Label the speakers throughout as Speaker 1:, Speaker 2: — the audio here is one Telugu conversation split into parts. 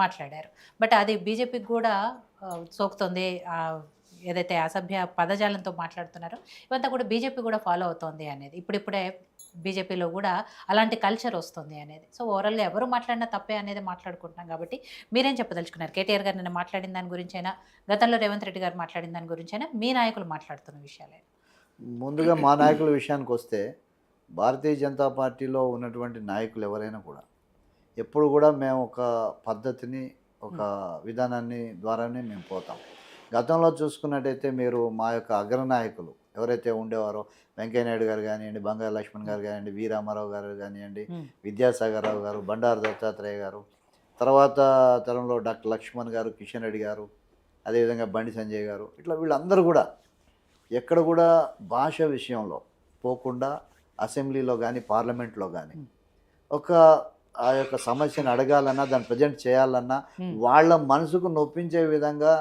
Speaker 1: మాట్లాడారు. బట్ అది బీజేపీకి కూడా సోకుతుంది. ఏదైతే అసభ్య పదజాలంతో మాట్లాడుతున్నారో ఇవంతా కూడా బీజేపీ కూడా ఫాలో అవుతోంది అనేది. ఇప్పుడిప్పుడే బీజేపీలో కూడా అలాంటి కల్చర్ వస్తుంది అనేది. సో, ఓవరాల్‌గా ఎవరు మాట్లాడినా తప్పే అనేది మాట్లాడుకుంటున్నాం కాబట్టి మీరేం చెప్పదలుచుకున్నారు? కేటీఆర్ గారు నిన్న మాట్లాడిన దాని గురించైనా, గతంలో రేవంత్ రెడ్డి గారు మాట్లాడిన దాని గురించైనా, మీ నాయకులు మాట్లాడుతున్న విషయాలే?
Speaker 2: ముందుగా మా నాయకుల విషయానికొస్తే, భారతీయ జనతా పార్టీలో ఉన్నటువంటి నాయకులు ఎవరైనా కూడా, ఎప్పుడు కూడా మేము ఒక పద్ధతిని, ఒక విధానాన్ని ద్వారానే మేము పోతాం. గతంలో చూసుకున్నట్టయితే మీరు మా యొక్క అగ్రనాయకులు ఎవరైతే ఉండేవారో వెంకయ్య నాయుడు గారు కానివ్వండి, బంగారు లక్ష్మణ్ గారు కానివ్వండి, వి రామారావు గారు కానివ్వండి, విద్యాసాగర్ రావు గారు, బండారు దత్తాత్రేయ గారు, తర్వాత తరంలో డాక్టర్ లక్ష్మణ్ గారు, కిషన్ రెడ్డి గారు, అదేవిధంగా బండి సంజయ్ గారు, ఇట్లా వీళ్ళందరూ కూడా ఎక్కడ కూడా భాష విషయంలో పోకుండా అసెంబ్లీలో కానీ పార్లమెంట్లో కానీ ఒక ఆ యొక్క సమస్యను అడగాలన్నా దాన్ని ప్రజెంట్ చేయాలన్నా వాళ్ళ మనసుకు నొప్పించే విధంగా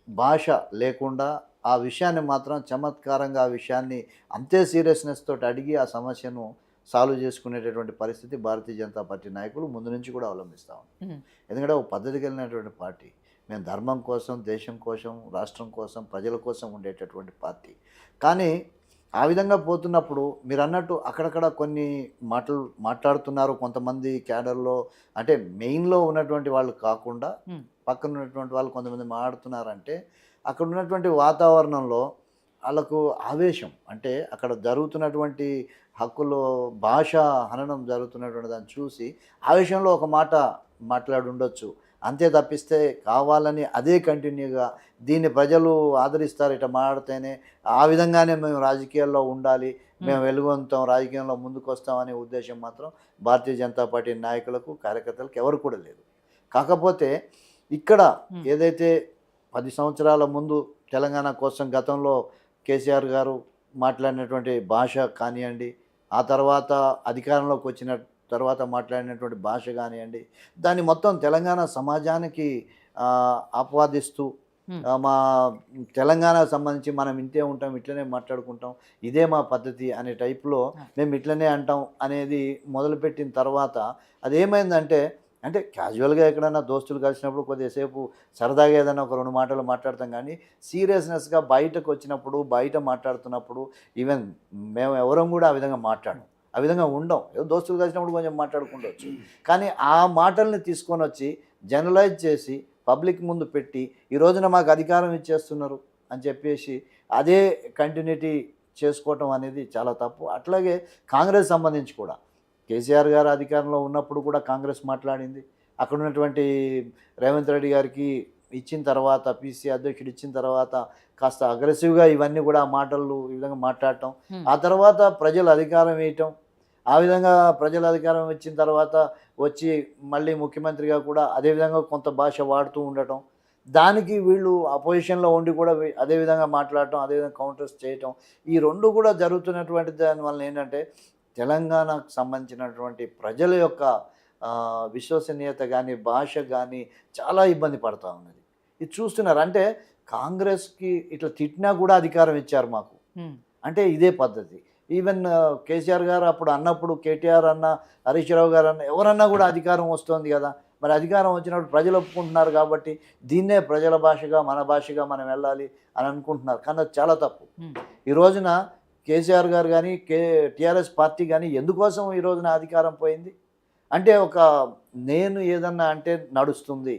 Speaker 2: భాష లేకుండా ఆ విషయాన్ని మాత్రం చమత్కారంగా ఆ విషయాన్ని అంతే సీరియస్నెస్ తోటి అడిగి ఆ సమస్యను సాల్వ్ చేసుకునేటటువంటి పరిస్థితి భారతీయ జనతా పార్టీ నాయకులు ముందు నుంచి కూడా అవలంబిస్తూ ఉన్నారు. ఎందుకంటే ఒక పద్ధతికి వెళ్ళినటువంటి పార్టీ, మేము ధర్మం కోసం, దేశం కోసం, రాష్ట్రం కోసం, ప్రజల కోసం ఉండేటటువంటి పార్టీ. కానీ ఆ విధంగా పోతున్నప్పుడు మీరు అన్నట్టు అక్కడక్కడ కొన్ని మాటలు మాట్లాడుతున్నారు కొంతమంది క్యాడర్లో, అంటే మెయిన్లో ఉన్నటువంటి వాళ్ళు కాకుండా పక్కన ఉన్నటువంటి వాళ్ళు కొంతమంది మాట్లాడుతున్నారంటే అక్కడ ఉన్నటువంటి వాతావరణంలో వాళ్ళకు ఆవేశం, అంటే అక్కడ జరుగుతున్నటువంటి హక్కులు భాష హననం జరుగుతున్నటువంటి దాన్ని చూసి ఆవేశంలో ఒక మాట మాట్లాడి ఉండొచ్చు. అంతే తప్పిస్తే కావాలని అదే కంటిన్యూగా దీన్ని ప్రజలు ఆదరిస్తారు ఇట్లా మాట్లాడితేనే, ఆ విధంగానే మేము రాజకీయాల్లో ఉండాలి, మేము వెలుగొందుతాం, రాజకీయంలో ముందుకు వస్తాం అనే ఉద్దేశం మాత్రం భారతీయ జనతా పార్టీ నాయకులకు, కార్యకర్తలకు ఎవరు కూడా లేదు. కాకపోతే ఇక్కడ ఏదైతే 10 సంవత్సరాల ముందు తెలంగాణ కోసం గతంలో కేసీఆర్ గారు మాట్లాడినటువంటి భాష కానివ్వండి, ఆ తర్వాత అధికారంలోకి వచ్చిన తర్వాత మాట్లాడినటువంటి భాష కానివ్వండి, దాన్ని మొత్తం తెలంగాణ సమాజానికి ఆపాదిస్తూ మా తెలంగాణకు సంబంధించి మనం ఇంతే ఉంటాం, ఇట్లనే మాట్లాడుకుంటాం, ఇదే మా పద్ధతి అనే టైప్లో మేము ఇట్లనే అంటాం అనేది మొదలుపెట్టిన తర్వాత అదేమైందంటే, అంటే క్యాజువల్గా ఎక్కడైనా దోస్తులు కలిసినప్పుడు కొద్దిసేపు సరదాగా ఏదైనా ఒక 2 మాటలు మాట్లాడతాం, కానీ సీరియస్నెస్గా బయటకు వచ్చినప్పుడు, బయట మాట్లాడుతున్నప్పుడు ఈవెన్ మేము ఎవరం కూడా ఆ విధంగా మాట్లాడం, ఆ విధంగా ఉండం. ఏదో దోస్తులు కలిసినప్పుడు కొంచెం మాట్లాడుకుంటవచ్చు. కానీ ఆ మాటల్ని తీసుకొని వచ్చి జనరలైజ్ చేసి పబ్లిక్ ముందు పెట్టి ఈ రోజున మాకు అధికారం ఇచ్చేస్తున్నారు అని చెప్పేసి అదే కంటిన్యూటీ చేసుకోవటం అనేది చాలా తప్పు. అట్లాగే కాంగ్రెస్ సంబంధించి కూడా కేసీఆర్ గారు అధికారంలో ఉన్నప్పుడు కూడా కాంగ్రెస్ మాట్లాడింది. అక్కడ ఉన్నటువంటి రేవంత్ రెడ్డి గారికి ఇచ్చిన తర్వాత, పీసీ అధ్యక్షుడు ఇచ్చిన తర్వాత కాస్త అగ్రెసివ్గా ఇవన్నీ కూడా మాటలు ఈ విధంగా మాట్లాడటం, ఆ తర్వాత ప్రజలు అధికారం వేయటం, ఆ విధంగా ప్రజల అధికారం ఇచ్చిన తర్వాత వచ్చి మళ్ళీ ముఖ్యమంత్రిగా కూడా అదేవిధంగా కొంత భాష వాడుతూ ఉండటం, దానికి వీళ్ళు అపోజిషన్లో ఉండి కూడా అదేవిధంగా మాట్లాడటం, అదేవిధంగా కౌంటర్స్ చేయటం, ఈ 2 కూడా జరుగుతున్నటువంటి దానివల్ల ఏంటంటే తెలంగాణకు సంబంధించినటువంటి ప్రజల యొక్క విశ్వసనీయత కానీ, భాష కానీ చాలా ఇబ్బంది పడుతూ ఉన్నది. ఇది చూస్తున్నారు. అంటే కాంగ్రెస్కి ఇట్లా తిట్టినా కూడా అధికారం ఇచ్చారు మాకు, అంటే ఇదే పద్ధతి. ఈవెన్ కేసీఆర్ గారు అప్పుడు అన్నప్పుడు, కేటీఆర్ అన్న, హరీష్ రావు గారు అన్న, ఎవరన్నా కూడా అధికారం వస్తుంది కదా, మరి అధికారం వచ్చినప్పుడు ప్రజలు ఒప్పుకుంటున్నారు కాబట్టి దీన్నే ప్రజల భాషగా, మన భాషగా మనం వెళ్ళాలి అని అనుకుంటున్నారు. కానీ అది చాలా తప్పు. ఈ రోజున కేసీఆర్ గారు కానీ, టీఆర్ఎస్ పార్టీ కానీ ఎందుకోసం ఈ రోజున అధికారం పోయింది అంటే, ఒక నేను ఏదన్నా అంటే నడుస్తుంది,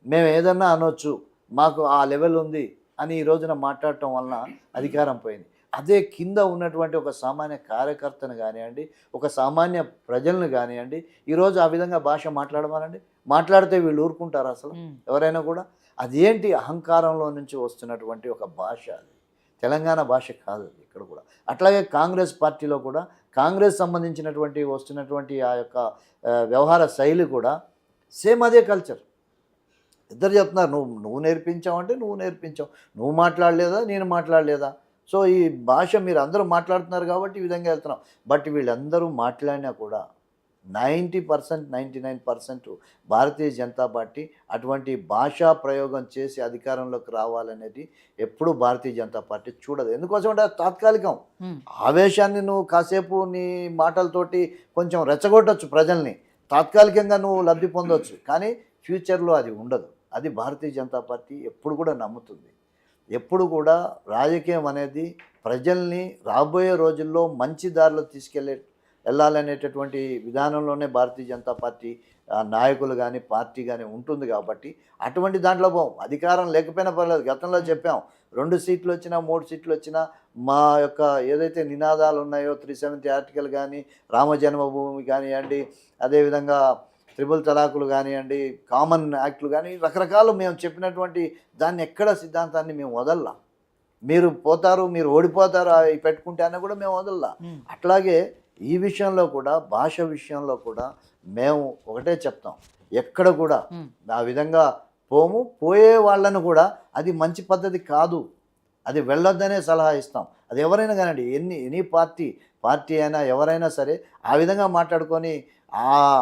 Speaker 2: మేము ఏదన్నా అనొచ్చు, మాకు ఆ లెవెల్ ఉంది అని ఈ రోజున మాట్లాడటం వలన అధికారం పోయింది. అదే కింద ఉన్నటువంటి ఒక సామాన్య కార్యకర్తను కానివ్వండి, ఒక సామాన్య ప్రజలను కానివ్వండి, ఈరోజు ఆ విధంగా భాష మాట్లాడమనండి, మాట్లాడితే వీళ్ళు ఊరుకుంటారు అసలు ఎవరైనా కూడా? అదేంటి అహంకారంలో నుంచి వస్తున్నటువంటి ఒక భాష, అది తెలంగాణ భాష కాదు అది ఇక్కడ కూడా. అట్లాగే కాంగ్రెస్ పార్టీలో కూడా కాంగ్రెస్ సంబంధించినటువంటి వస్తున్నటువంటి ఆ యొక్క వ్యవహార శైలి కూడా సేమ్ అదే కల్చర్. ఇద్దరు చెప్తున్నారు, నువ్వు నేర్పించావు అంటే నువ్వు నేర్పించావు, నువ్వు మాట్లాడలేదా, నేను మాట్లాడలేదా, సో ఈ భాష మీరు అందరూ మాట్లాడుతున్నారు కాబట్టి ఈ విధంగా వెళ్తున్నాం. బట్ వీళ్ళందరూ మాట్లాడినా కూడా 90%, 99% భారతీయ జనతా పార్టీ అటువంటి భాషా ప్రయోగం చేసి అధికారంలోకి రావాలనేది ఎప్పుడూ భారతీయ జనతా పార్టీ చూడదు. ఎందుకోసం అంటే తాత్కాలికం. ఆవేశాన్ని నువ్వు కాసేపు నీ మాటలతోటి కొంచెం రెచ్చగొట్టచ్చు ప్రజల్ని, తాత్కాలికంగా నువ్వు లబ్ధి పొందవచ్చు, కానీ ఫ్యూచర్లో అది ఉండదు. అది భారతీయ జనతా పార్టీ ఎప్పుడు కూడా నమ్ముతుంది. ఎప్పుడు కూడా రాజకీయం అనేది ప్రజల్ని రాబోయే రోజుల్లో మంచి దారిలో వెళ్ళాలనేటటువంటి విధానంలోనే భారతీయ జనతా పార్టీ నాయకులు కానీ పార్టీ కానీ ఉంటుంది. కాబట్టి అటువంటి దాంట్లో పోం. అధికారం లేకపోయినా పర్లేదు. గతంలో చెప్పాం, 2 సీట్లు వచ్చినా 3 సీట్లు వచ్చినా మా యొక్క ఏదైతే నినాదాలు ఉన్నాయో 370 ఆర్టికల్ కానీ, రామ జన్మభూమి కానివ్వండి, అదేవిధంగా త్రిబుల్ తలాకులు కానివ్వండి, కామన్ యాక్ట్లు కానీ, రకరకాలు మేము చెప్పినటువంటి దాన్ని ఎక్కడ సిద్ధాంతాన్ని మేము వదల్లా. మీరు పోతారు, మీరు ఓడిపోతారు అవి పెట్టుకుంటే అన్న కూడా మేము వదల్లా. అట్లాగే ఈ విషయంలో కూడా, భాష విషయంలో కూడా మేము ఒకటే చెప్తాం, ఎక్కడ కూడా ఆ విధంగా పోము. పోయే వాళ్ళను కూడా అది మంచి పద్ధతి కాదు, అది వెళ్ళొద్దనే సలహా ఇస్తాం. అది ఎవరైనా కానివ్వండి, ఎనీ పార్టీ అయినా ఎవరైనా సరే ఆ విధంగా మాట్లాడుకొని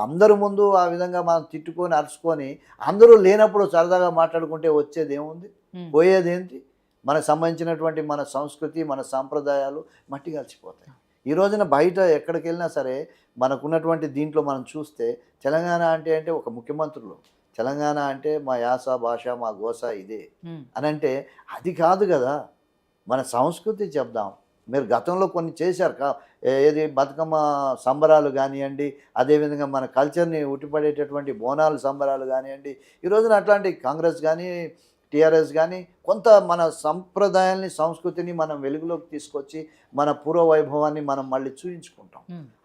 Speaker 2: అందరి ముందు ఆ విధంగా మనం తిట్టుకొని అరుచుకొని అందరూ లేనప్పుడు సరదాగా మాట్లాడుకుంటే వచ్చేది ఏముంది, పోయేదేంటి? మనకు సంబంధించినటువంటి మన సంస్కృతి, మన సాంప్రదాయాలు మట్టి కలిసిపోతాయి. ఈ రోజున బయట ఎక్కడికి వెళ్ళినా సరే మనకున్నటువంటి దీంట్లో మనం చూస్తే తెలంగాణ అంటే ఒక ముఖ్యమంత్రులు, తెలంగాణ అంటే మా యాస భాష మా గోస ఇదే అని అంటే అది కాదు కదా. మన సంస్కృతి చెప్దాం. మీరు గతంలో కొన్ని చేశారు ఏది బతుకమ్మ సంబరాలు కానివ్వండి, అదేవిధంగా మన కల్చర్ని ఉట్టిపడేటటువంటి బోనాలు సంబరాలు కానివ్వండి. ఈ రోజున అట్లాంటి కాంగ్రెస్ కానీ టీఆర్ఎస్ కానీ కొంత మన సంప్రదాయాల్ని సంస్కృతిని మనం వెలుగులోకి తీసుకొచ్చి మన పూర్వ వైభవాన్ని మనం మళ్ళీ చూయించుకుంటాం.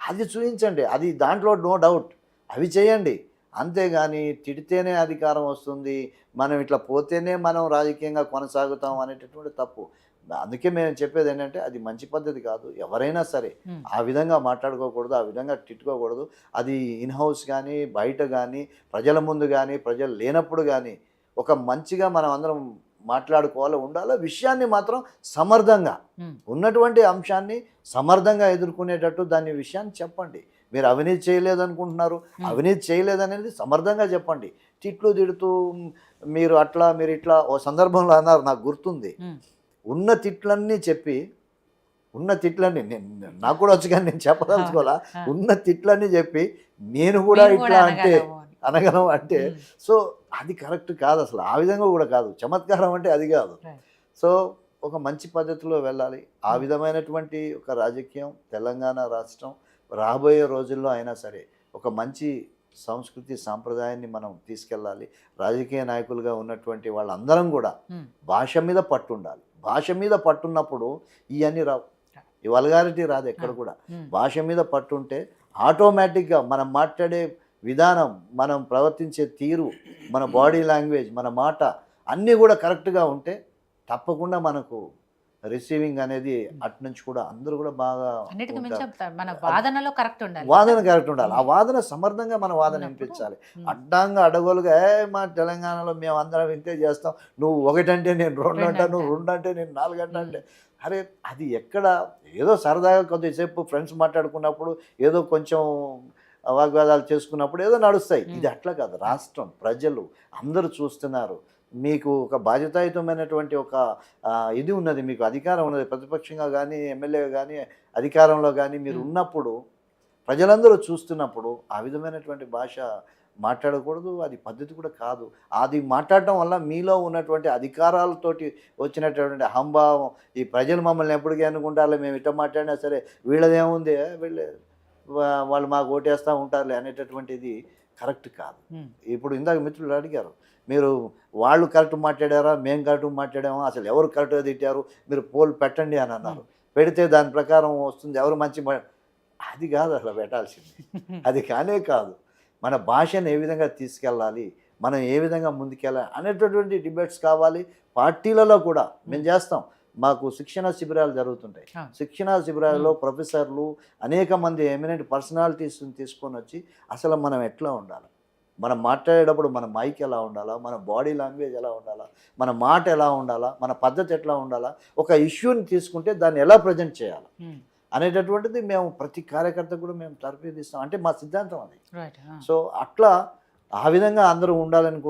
Speaker 2: అది చూయించండి, అది దాంట్లో నో డౌట్, అవి చేయండి. అంతేగాని తిడితేనే అధికారం వస్తుంది, మనం ఇట్లా పోతేనే మనం రాజకీయంగా కొనసాగుతాం అనేటటువంటి తప్పు. అందుకే మేము చెప్పేది ఏంటంటే అది మంచి పద్ధతి కాదు. ఎవరైనా సరే ఆ విధంగా మాట్లాడుకోకూడదు, ఆ విధంగా తిట్టుకోకూడదు. అది ఇన్హౌస్ కానీ బయట కానీ ప్రజల ముందు కానీ ప్రజలు లేనప్పుడు కానీ ఒక మంచిగా మనం అందరం మాట్లాడుకోవాలి, ఉండాలి. విషయాన్ని మాత్రం సమర్థంగా ఉన్నటువంటి అంశాన్ని సమర్థంగా ఎదుర్కొనేటట్టు దాని విషయాన్ని చెప్పండి. మీరు అవినీతి చేయలేదనుకుంటున్నారు, అవినీతి చేయలేదనేది సమర్థంగా చెప్పండి. తిడుతూ మీరు అట్లా మీరు ఇట్లా ఓ సందర్భంలో అన్నారు, నాకు గుర్తుంది. ఉన్న తిట్లన్నీ చెప్పి, ఉన్న తిట్లన్నీ నాకు కూడా వచ్చి కానీ నేను చెప్పదలుచుకోవాలా, ఉన్న తిట్లన్నీ చెప్పి నేను కూడా ఇట్లా అంటే అనగలం అంటే సో అది కరెక్ట్ కాదు. అసలు ఆ విధంగా కూడా కాదు. చమత్కారం అంటే అది కాదు. సో ఒక మంచి పద్ధతిలో వెళ్ళాలి. ఆ విధమైనటువంటి ఒక రాజకీయం తెలంగాణ రాష్ట్రం రాబోయే రోజుల్లో అయినా సరే ఒక మంచి సంస్కృతి సాంప్రదాయాన్ని మనం తీసుకెళ్ళాలి. రాజకీయ నాయకులుగా ఉన్నటువంటి వాళ్ళందరం కూడా భాష మీద పట్టు ఉండాలి. భాష మీద పట్టున్నప్పుడు ఇవన్నీ రావు, ఈ వల్గారిటీ రాదు ఎక్కడ కూడా. భాష మీద పట్టుంటే ఆటోమేటిక్గా మనం మాట్లాడే విధానం, మనం ప్రవర్తించే తీరు, మన బాడీ లాంగ్వేజ్, మన మాట అన్నీ కూడా కరెక్ట్గా ఉంటే తప్పకుండా మనకు రిసీవింగ్ అనేది అటు నుంచి కూడా అందరూ కూడా బాగా
Speaker 1: మన వాదనలో కరెక్ట్ ఉండాలి.
Speaker 2: వాదన కరెక్ట్ ఉండాలి. ఆ వాదన సమర్థంగా మన వాదన వినిపించాలి. అడ్డంగా అడగోలుగా మా తెలంగాణలో మేము అందరం వింటే చేస్తాం, నువ్వు 1 అంటే నేను 2 అంటా, నువ్వు 2 అంటే నేను 4 అంటా అంటే అరే అది ఎక్కడ? ఏదో సరదాగా కొద్దిసేపు ఫ్రెండ్స్ మాట్లాడుకున్నప్పుడు ఏదో కొంచెం వాగ్వాదాలు చేసుకున్నప్పుడు ఏదో నడుస్తాయి. ఇది అట్లా కాదు. రాష్ట్రం ప్రజలు అందరూ చూస్తున్నారు. మీకు ఒక బాధ్యతాయుతమైనటువంటి ఒక ఇది ఉన్నది, మీకు అధికారం ఉన్నది. ప్రతిపక్షంగా కానీ ఎమ్మెల్యేగా కానీ అధికారంలో కానీ మీరు ఉన్నప్పుడు ప్రజలందరూ చూస్తున్నప్పుడు ఆ విధమైనటువంటి భాష మాట్లాడకూడదు. అది పద్ధతి కూడా కాదు. అది మాట్లాడటం వల్ల మీలో ఉన్నటువంటి అధికారాలతోటి వచ్చినటువంటి అహంభావం, ఈ ప్రజలు మమ్మల్ని ఎప్పటికీ అనుకుంటారులే, మేము ఇట్లా మాట్లాడినా సరే వీళ్ళదేముంది, వాళ్ళు మాకు ఓటేస్తూ ఉంటారులే అనేటటువంటిది కరెక్ట్ కాదు. ఇప్పుడు ఇందాక మిత్రులు అడిగారు, మీరు వాళ్ళు కరెక్ట్ మాట్లాడారా, మేము కరెక్ట్ మాట్లాడామా, అసలు ఎవరు కరెక్ట్గా తిట్టారు, మీరు పోల్ పెట్టండి అని అన్నారు. పెడితే దాని ప్రకారం వస్తుంది ఎవరు మంచి. అది కాదు అసలు పెట్టాల్సింది, అది కానే కాదు. మన భాషను ఏ విధంగా తీసుకెళ్ళాలి, మనం ఏ విధంగా ముందుకెళ్ళాలి అనేటటువంటి డిబేట్స్ కావాలి. పార్టీలలో కూడా మేము చేస్తాం. మాకు శిక్షణ శిబిరాలు జరుగుతుంటాయి. శిక్షణ శిబిరాల్లో ప్రొఫెసర్లు అనేక మంది ఎమినెంట్ పర్సనాలిటీస్ని తీసుకొని వచ్చి అసలు మనం ఎట్లా ఉండాలి, మనం మాట్లాడేటప్పుడు మన మైక్ ఎలా ఉండాలా, మన బాడీ లాంగ్వేజ్ ఎలా ఉండాలా, మన మాట ఎలా ఉండాలా, మన పద్ధతి ఎట్లా ఉండాలా, ఒక ఇష్యూని తీసుకుంటే దాన్ని ఎలా ప్రజెంట్ చేయాలి అనేటటువంటిది మేము ప్రతి కార్యకర్తకు కూడా మేము తర్ఫీదు ఇస్తాం. అంటే మా సిద్ధాంతం అది. సో అట్లా ఆ విధంగా అందరూ ఉండాలని